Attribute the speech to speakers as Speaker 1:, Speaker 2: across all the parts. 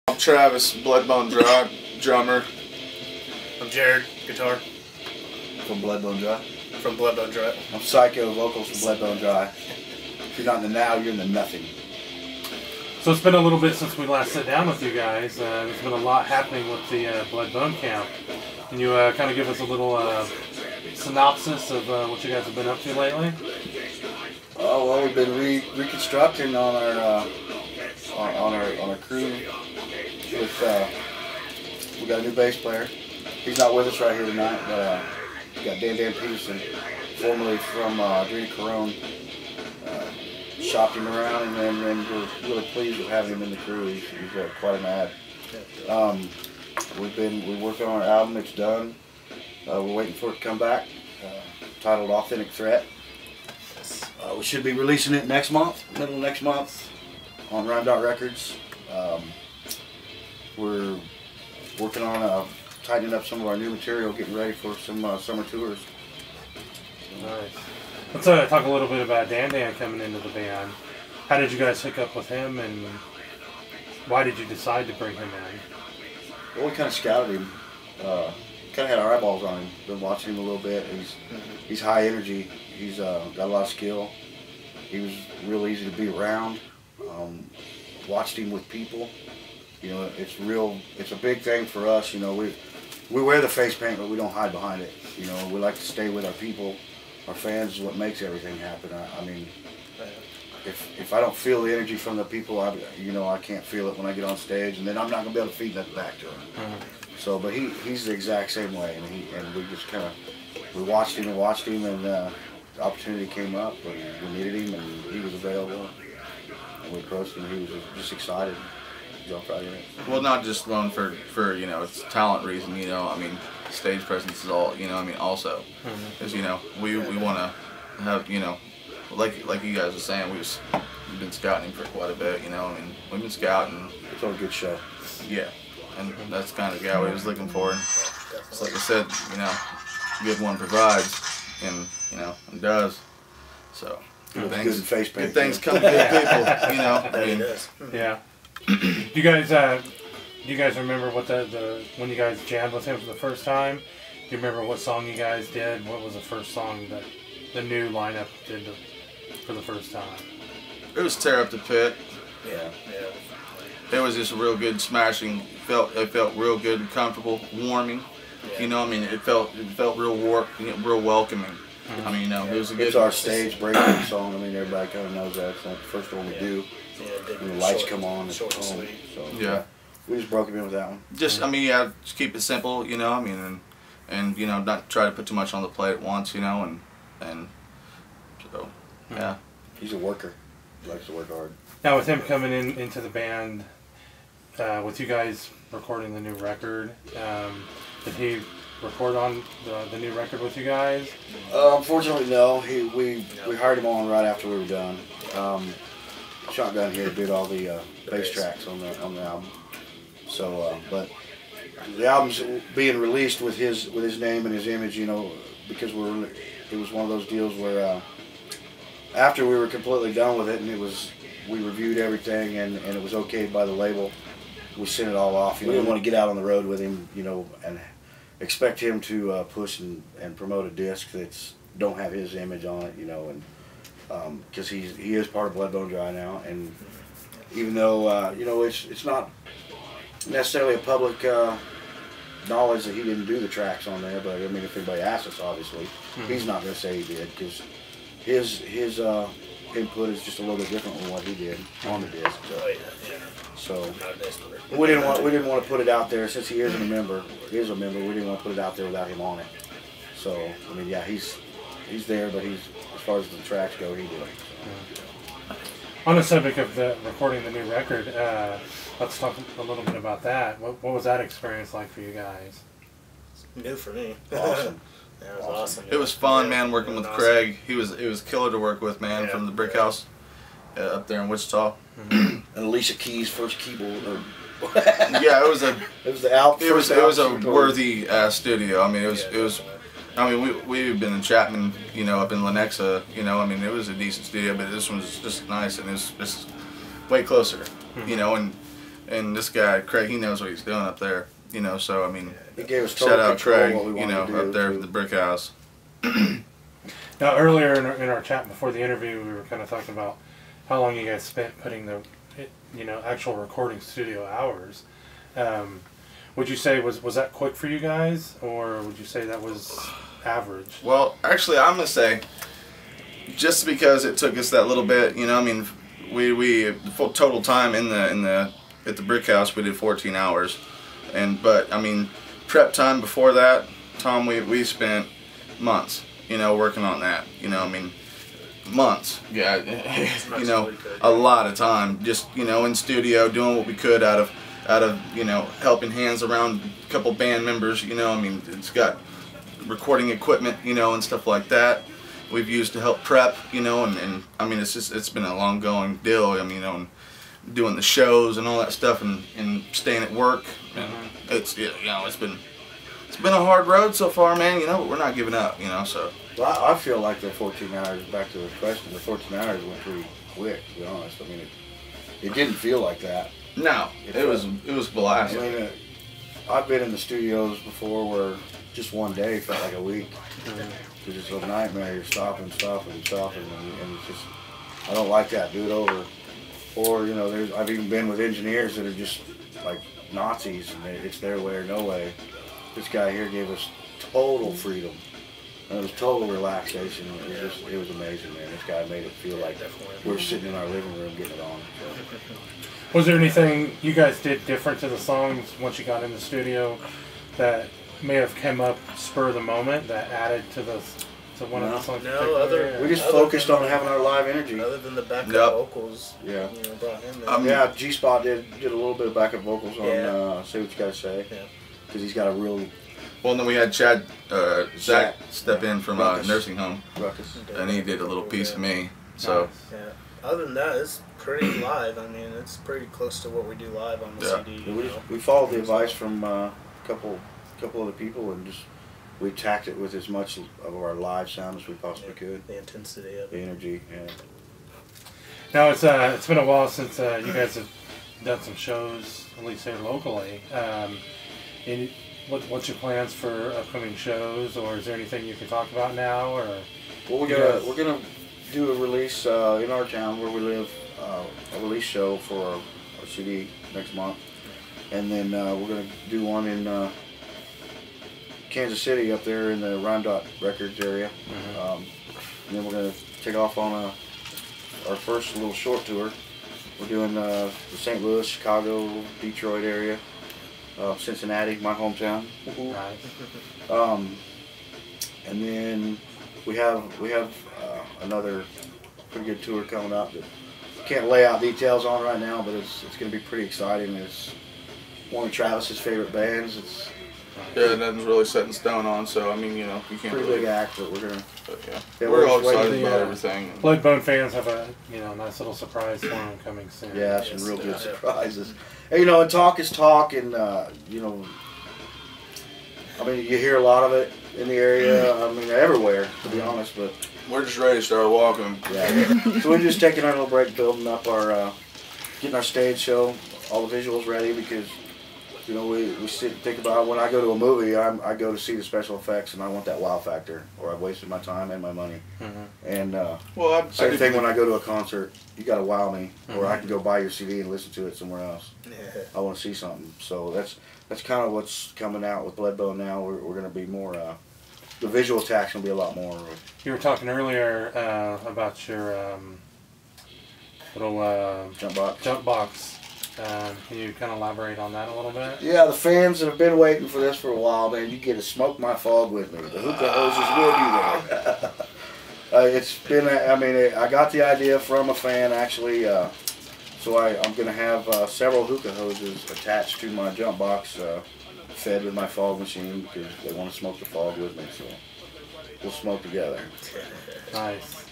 Speaker 1: I'm Travis, Bloodbone drummer.
Speaker 2: I'm Jared, guitar.
Speaker 3: From Bloodbone Dry.
Speaker 2: From Bloodbone Dry.
Speaker 3: I'm Psycho, vocals from Bloodbone Dry. If you're not in the now, you're in the nothing.
Speaker 4: So it's been a little bit since we last sat down with you guys. There's been a lot happening with the Bloodbone camp. Can you kind of give us a little synopsis of what you guys have been up to lately?
Speaker 3: Oh well, we've been reconstructing on our crew. With we got a new bass player. He's not with us right here tonight, but we got Dan Peterson, formerly from Adrena Corone. Shopped him around, and then we're really pleased with having him in the crew. He's quite an add. We're working on our album. It's done. We're waiting for it to come back. Titled Authentic Threat. We should be releasing it next month, middle of next month, on Rhyme Dot Records. We're working on tightening up some of our new material, getting ready for some summer tours.
Speaker 4: Nice. Let's talk a little bit about Dan coming into the band. How did you guys hook up with him, and why did you decide to bring him in?
Speaker 3: Well, we kind of scouted him. Kind of had our eyeballs on him. Been watching him a little bit. He's high energy. He's got a lot of skill. He was real easy to be around. Watched him with people. You know, it's a big thing for us. You know, we wear the face paint, but we don't hide behind it. You know, we like to stay with our people. Our fans is what makes everything happen. I mean, if I don't feel the energy from the people, I can't feel it when I get on stage, and then I'm not gonna be able to feed that back to him. So, but he's the exact same way, and we just kind of watched him, and the opportunity came up, and we needed him, and he was available, and we approached him. And he was just excited. Jumped right in it.
Speaker 1: Well, not just one for it's talent reason. You know, I mean, stage presence is all. You know, I mean, also, because we want to have like you guys were saying, we've been scouting him for quite a bit. You know, I mean, we've been scouting.
Speaker 3: It's all a good show.
Speaker 1: Yeah, and that's kind of the guy we was looking for. And it's like I said, good one provides, and does. So good things come to good people. You know, I mean,
Speaker 4: yeah. Do you guys remember what when you guys jammed with him for the first time? Do you remember what song you guys did? What was the first song that the new lineup did for the first time?
Speaker 1: It was Tear Up the Pit.
Speaker 3: Yeah.
Speaker 1: It was just a real good smashing. It felt real good and comfortable, warming. Yeah. You know, I mean, it felt real real welcoming. I mean, it was a good.
Speaker 3: It's our stage breaking song. I mean, everybody kind of knows that. It's like the first one we do. And the lights come on.
Speaker 2: Short and sweet.
Speaker 3: So
Speaker 1: yeah,
Speaker 3: we just broke him in with that one.
Speaker 1: Just I mean, just keep it simple. I mean, and not try to put too much on the plate at once. And so yeah.
Speaker 3: He's a worker. He likes to work hard.
Speaker 4: Now with him coming into the band, with you guys recording the new record, did he record on the new record with you guys?
Speaker 3: Unfortunately, no. We hired him on right after we were done. Shotgun here did all the bass tracks on the album. So, but the album's being released with his name and his image, because it was one of those deals where after we were completely done with it, and we reviewed everything, and it was okayed by the label, we sent it all off. We didn't want to get out on the road with him, and expect him to push and promote a disc that's don't have his image on it, and because he is part of Bloodbone Dry now, and even though it's not necessarily a public knowledge that he didn't do the tracks on there, but I mean, if anybody asks us, obviously he's not going to say he did, because his input is just a little bit different than what he did on the disc. So we didn't want to put it out there, since he isn't a member. We didn't want to put it out there without him on it. So I mean, yeah, he's there, but as far as the tracks go, he did it. So.
Speaker 4: On the subject of recording the new record, let's talk a little bit about that. What was that experience like for you guys?
Speaker 2: New for me.
Speaker 3: Awesome.
Speaker 2: Yeah, it was awesome.
Speaker 1: It was fun, man, working with Craig. It was killer to work with, man, from the Brick House up there in Wichita.
Speaker 3: And Alicia Keys' first keyboard.
Speaker 1: Yeah, it was
Speaker 3: a
Speaker 1: worthy studio. I mean, it was. I mean, we've been in Chapman, up in Lenexa, I mean, it was a decent studio, but this one was just nice, and it was just way closer, and And this guy Craig, he knows what he's doing up there. You know, so I mean,
Speaker 3: He gave us
Speaker 1: shout
Speaker 3: total
Speaker 1: out
Speaker 3: control
Speaker 1: Craig.
Speaker 3: of what we
Speaker 1: You
Speaker 3: wanted
Speaker 1: know,
Speaker 3: to do
Speaker 1: up there
Speaker 3: too.
Speaker 1: at the brick house.
Speaker 4: Now, earlier in our chat before the interview, we were kind of talking about how long you guys spent putting the, actual recording studio hours. Would you say was that quick for you guys, or would you say that was average?
Speaker 1: Well, actually, I'm gonna say, just because it took us that little bit, I mean, we full total time at the brick house we did 14 hours, but I mean, prep time before that, Tom, we spent months, working on that. I mean, months. Yeah, a lot of time just in studio doing what we could out of helping hands around a couple band members. I mean, it's got recording equipment, and stuff like that we've used to help prep, and I mean, it's been a long going deal. I mean, doing the shows and all that stuff, and staying at work, and it's been a hard road so far, man. But we're not giving up, so.
Speaker 3: Well, I feel like the 14 hours, back to the question, the 14 hours went pretty quick, to be honest. I mean, it didn't feel like that.
Speaker 1: No, it was blasting.
Speaker 3: I mean, I've been in the studios before where just one day felt like a week. It's just a nightmare. You're stopping, and it's just, I don't like that. Do it over. Or, I've even been with engineers that are just like Nazis, and it's their way or no way. This guy here gave us total freedom. And it was total relaxation. It was amazing, man. This guy made it feel like we're sitting in our living room getting it on. So.
Speaker 4: Was there anything you guys did different to the songs once you got in the studio that may have come up spur of the moment that added to one of the songs?
Speaker 3: We just focused on having our live energy.
Speaker 2: Other than the backup vocals,
Speaker 3: yeah.
Speaker 2: Brought him in.
Speaker 3: Yeah, G-Spot did a little bit of backup vocals on Say What You Gotta Say.
Speaker 2: Yeah.
Speaker 3: Because he's got a real...
Speaker 1: Well, and then we had Zach step in from nursing home,
Speaker 3: Ruckus.
Speaker 1: And he did a little piece of me. So.
Speaker 2: Yeah. Other than that, it's pretty live. I mean, it's pretty close to what we do live on the CD.
Speaker 3: We followed the advice from a couple other people, and we tacked it with as much of our live sound as we possibly could.
Speaker 2: The intensity of it.
Speaker 3: The energy, yeah.
Speaker 4: Now it's been a while since you guys have done some shows, at least here locally. What's your plans for upcoming shows, or is there anything you can talk about now? Or
Speaker 3: well, we're gonna do a release in our town where we live, a release show for our CD next month, and then we're gonna do one in Kansas City up there in the Rhyme Dot Records area, and then we're gonna take off on our first little short tour. We're doing the St. Louis, Chicago, Detroit area. Cincinnati, my hometown.
Speaker 4: Nice.
Speaker 3: And then we have another pretty good tour coming up that can't lay out details on right now, but it's going to be pretty exciting. It's one of Travis's favorite bands. It's
Speaker 1: nothing's really set in stone on, so I mean, you can't.
Speaker 3: Pretty
Speaker 1: really,
Speaker 3: big act, but we're gonna.
Speaker 1: Yeah, we're all excited about everything.
Speaker 4: Bloodbone fans have a nice little surprise for them coming soon.
Speaker 3: Yeah, some real good surprises. And, and talk is talk, and I mean, you hear a lot of it in the area. I mean, everywhere, to be honest. But
Speaker 1: we're just ready to start walking.
Speaker 3: Yeah. So we're just taking our little break, building up getting our stage show, all the visuals ready, because we sit and think about when I go to a movie, I go to see the special effects, and I want that wow factor, or I've wasted my time and my money. And same thing when I go to a concert, you got to wow me, or I can go buy your CD and listen to it somewhere else. I want to see something. So that's kind of what's coming out with Bloodbone now. We're going to be more. The visual attack's going to be a lot more.
Speaker 4: You were talking earlier about your little jump box. Can you kind of elaborate on that a little bit?
Speaker 3: Yeah, the fans that have been waiting for this for a while, man, you get to smoke my fog with me. The hookah hoses will be there. It's been, I got the idea from a fan, actually, so I'm going to have several hookah hoses attached to my jump box, fed with my fog machine, because they want to smoke the fog with me, so we'll smoke together.
Speaker 4: Nice.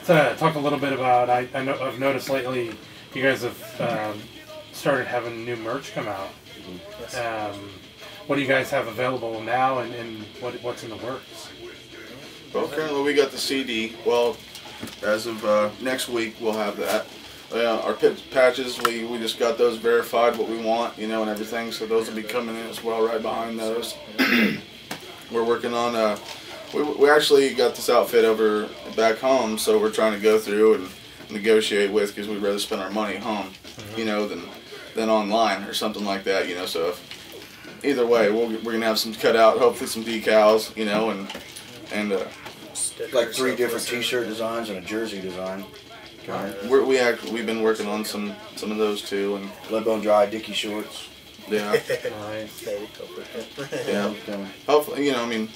Speaker 4: So talk a little bit about, I've noticed lately, you guys have started having new merch come out. What do you guys have available now, and what's in the works?
Speaker 1: Well, currently we got the CD. Well, as of next week, we'll have that. Our patches, we just got those verified what we want, you know, and everything. So those will be coming in as well, right behind those. We're working on. We actually got this outfit over back home, so we're trying to go through and negotiate with, because we'd rather spend our money home, you know, than online or something like that, you know. So if, either way, we're gonna have some cut out, hopefully some decals, you know, and
Speaker 3: like 3 different T-shirt designs and a jersey design.
Speaker 1: We've been working on some of those too, and
Speaker 3: Bled Bone Dry Dickie shorts.
Speaker 1: Yeah.
Speaker 4: Nice.
Speaker 1: Yeah. Hopefully, you know, I mean,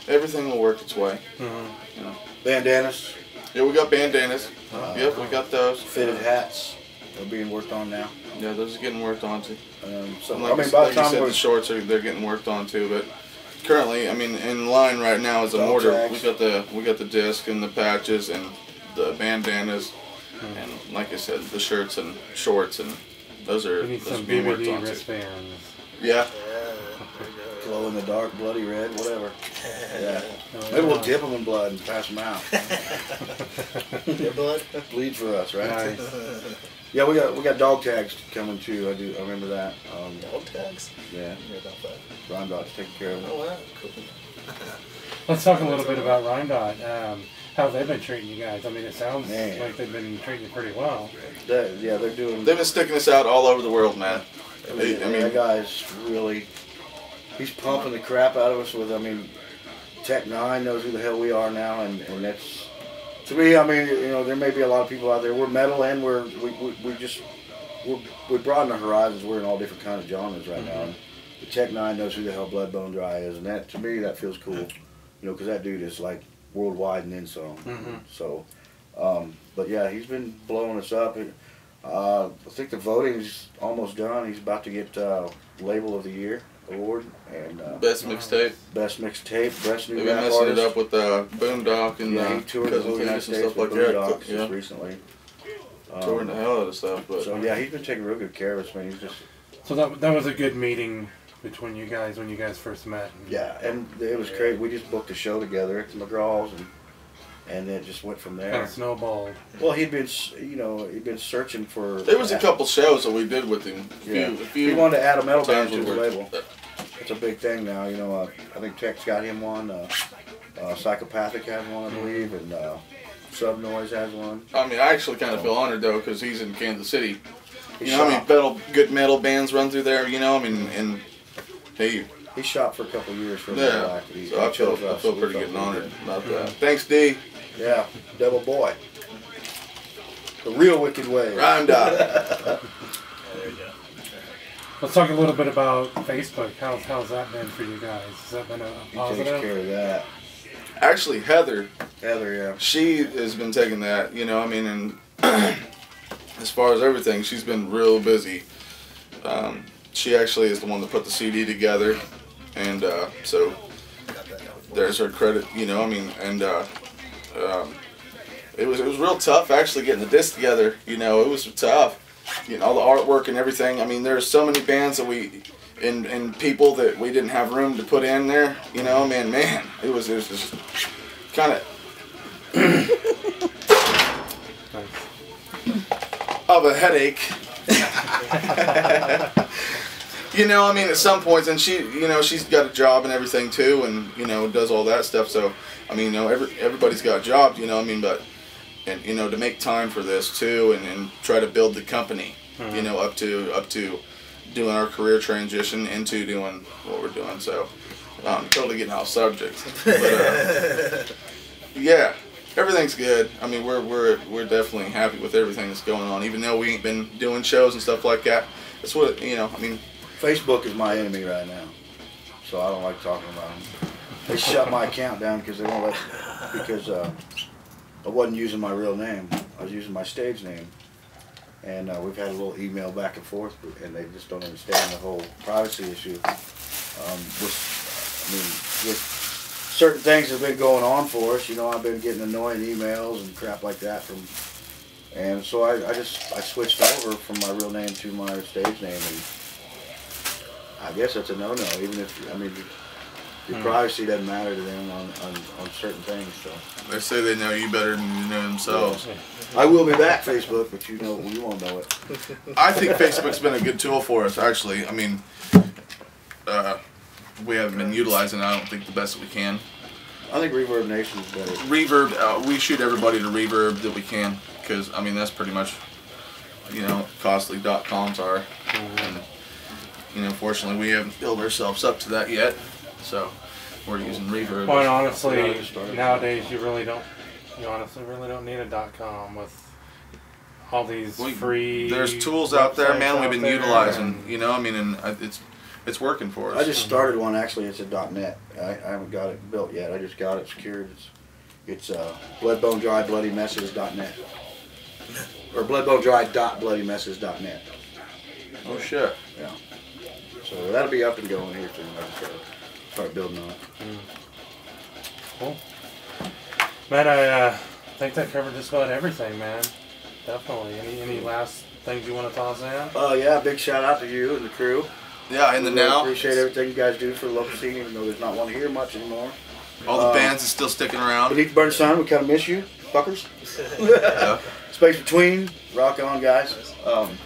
Speaker 1: everything will work its way. You know.
Speaker 3: Bandanas.
Speaker 1: Yeah, we got bandanas. Yep, we got those.
Speaker 3: Fitted hats. They're being worked on now.
Speaker 1: Yeah, those are getting worked on too.
Speaker 3: So
Speaker 1: like, I mean, by the time you said, the shorts they're getting worked on too, but currently, I mean, in line right now is a mortar. We got the disc and the patches and the bandanas, and like I said, the shirts and shorts, and those are being worked on too. Yeah.
Speaker 3: Glow in the dark, bloody red, whatever. Yeah. Maybe we'll dip them in blood and pass them out.
Speaker 2: Your blood?
Speaker 3: Bleed for us, right?
Speaker 4: Nice.
Speaker 3: Yeah, we got dog tags coming too. I remember that.
Speaker 2: Dog tags?
Speaker 3: Yeah. Ron Dot's taking care of it.
Speaker 2: Oh wow, cool.
Speaker 4: Let's talk a little bit about Rhindot. How they've been treating you guys. I mean, it sounds like they've been treating you pretty well.
Speaker 3: Yeah, they're doing.
Speaker 1: They've been sticking us out all over the world, man.
Speaker 3: I mean, that guy's really. He's pumping the crap out of us with. I mean, Tech 9 knows who the hell we are now, and that's. To me, I mean, you know, there may be a lot of people out there. We're metal, and we broaden our horizons. We're in all different kinds of genres right now. And the Tech 9 knows who the hell Bled Bone Dry is, and that to me that feels cool. You know, because that dude is like worldwide and then some. So, but yeah, he's been blowing us up. I think the voting's almost done. He's about to get Label of the Year award and
Speaker 1: best mixtape.
Speaker 3: Best new
Speaker 1: They've been
Speaker 3: rap
Speaker 1: messing
Speaker 3: artist.
Speaker 1: it up with Boondock and
Speaker 3: he toured the whole United States
Speaker 1: stuff like
Speaker 3: with
Speaker 1: that.
Speaker 3: Boondock just recently.
Speaker 1: Touring the hell out of stuff, but
Speaker 3: so yeah, he's been taking real good care of us, man. He's just
Speaker 4: so that was a good meeting between you guys when you guys first met.
Speaker 3: Yeah, and it was crazy. We just booked a show together at the McGraw's, and it just went from there.
Speaker 4: Kind of snowballed.
Speaker 3: Well, he'd been searching for.
Speaker 1: There was a couple shows that we did with him. A few
Speaker 3: he wanted to add a metal band to his
Speaker 1: times
Speaker 3: label. It's a big thing now, you know. I think Tech's got him one. Psychopathic has one, I believe, and Subnoise has one.
Speaker 1: I mean, I actually kind of feel honored though, because he's in Kansas City. You know, I mean, good metal bands run through there. You know, I mean, and
Speaker 3: he shot for a couple of years for
Speaker 1: so I feel pretty good and honored about that. Thanks, D.
Speaker 3: Yeah, Devil Boy. The real wicked way.
Speaker 1: Rhyme Dot.
Speaker 2: There you go.
Speaker 4: Let's talk a little bit about Facebook. How's that been for you guys? Has that been a positive?
Speaker 3: He takes care of that.
Speaker 1: Actually, Heather,
Speaker 3: yeah.
Speaker 1: She has been taking that, you know, I mean, and as far as everything, she's been real busy. She actually is the one that put the CD together, and so there's her credit, you know, I mean, and it was real tough actually getting the disc together, you know, it was tough. You know, all the artwork and everything. I mean, there's so many bands that and people that we didn't have room to put in there. You know, I mean, man, it was just kind of a headache. You know, I mean, at some points, and she, you know, she's got a job and everything too, and you know, does all that stuff. So, I mean, you know, everybody's got jobs. You know, I mean, but. And you know, to make time for this too, and try to build the company, you know, up to doing our career transition into doing what we're doing. So, totally getting off subject, but yeah, everything's good. I mean, we're definitely happy with everything that's going on, even though we ain't been doing shows and stuff like that. That's what, you know. I mean,
Speaker 3: Facebook is my enemy right now, so I don't like talking about them. They shut my account down because they won't let I wasn't using my real name. I was using my stage name. And we've had a little email back and forth, and they just don't understand the whole privacy issue. With certain things have been going on for us. You know, I've been getting annoying emails and crap like that and so I switched over from my real name to my stage name, and I guess that's a no-no. Even if, I mean, Your privacy doesn't matter to them on certain things. So
Speaker 1: They say they know you better than you know themselves.
Speaker 3: I will be back, Facebook, but you won't know it.
Speaker 1: I think Facebook's been a good tool for us, actually. I mean, we haven't been utilizing it, I don't think, the best that we can.
Speaker 3: I think Reverb Nation is better.
Speaker 1: Reverb, we shoot everybody to Reverb that we can, because, I mean, that's pretty much, you know, costly.coms are. And, you know, fortunately, we haven't built ourselves up to that yet, so we're using Reverb.
Speaker 4: Well, and honestly, nowadays you honestly really don't need a .com with all these free.
Speaker 1: There's tools out there, man. We've been utilizing.
Speaker 4: And,
Speaker 1: you know, I mean, and it's working for us.
Speaker 3: I just started one. Actually, it's a .net. I haven't got it built yet. I just got it secured. It's Bled Bone Dry Bloody Messes.net or BledBoneDry.BloodyMesses.net.
Speaker 1: Oh shit.
Speaker 3: Yeah. So that'll be up and going here soon. I just gotta start building on it.
Speaker 4: Cool. Man, I think that covered just about everything, man. Definitely. Any last things you want to toss in?
Speaker 3: Yeah, big shout out to you and the crew.
Speaker 1: Yeah, in the now.
Speaker 3: Appreciate everything you guys do for the local scene, even though there's not one here much anymore.
Speaker 1: All the bands are still sticking around.
Speaker 3: Beneath the Burning Sun, we kind of miss you, fuckers.
Speaker 1: Yeah.
Speaker 3: Space Between, rock on, guys. And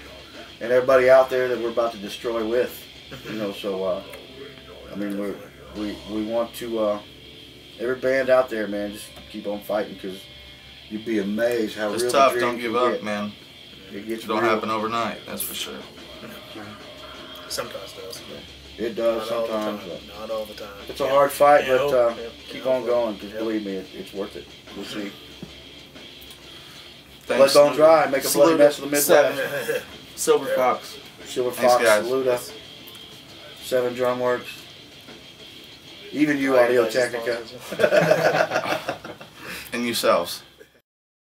Speaker 3: everybody out there that we're about to destroy with, you know. So, I mean, we want to. Every band out there, man, just keep on fighting, because you'd be amazed how
Speaker 1: It's
Speaker 3: real
Speaker 1: tough.
Speaker 3: the
Speaker 1: Don't
Speaker 3: dreams
Speaker 1: give
Speaker 3: can
Speaker 1: up,
Speaker 3: get.
Speaker 1: man.
Speaker 3: It gets
Speaker 1: It don't
Speaker 3: real.
Speaker 1: happen overnight. That's for sure.
Speaker 2: Sometimes does.
Speaker 3: It does
Speaker 2: Not all the
Speaker 3: sometimes.
Speaker 2: time. Not all the time.
Speaker 3: It's a hard fight,
Speaker 2: Yeah,
Speaker 3: but keep
Speaker 2: yeah.
Speaker 3: on going, because
Speaker 2: Yeah.
Speaker 3: believe me, it's worth it. We'll see.
Speaker 1: Thanks.
Speaker 3: Blood Bone Dry, make a bloody
Speaker 1: Salute
Speaker 3: mess of the Midwest.
Speaker 1: 7. Silver
Speaker 2: Yeah.
Speaker 1: Fox.
Speaker 3: Silver
Speaker 1: Thanks,
Speaker 3: Fox,
Speaker 1: guys.
Speaker 3: Saluda, 7 Drum Works, even you,
Speaker 2: Oh,
Speaker 3: Audio
Speaker 2: you guys
Speaker 3: Technica.
Speaker 2: sponsors.
Speaker 1: And yourselves.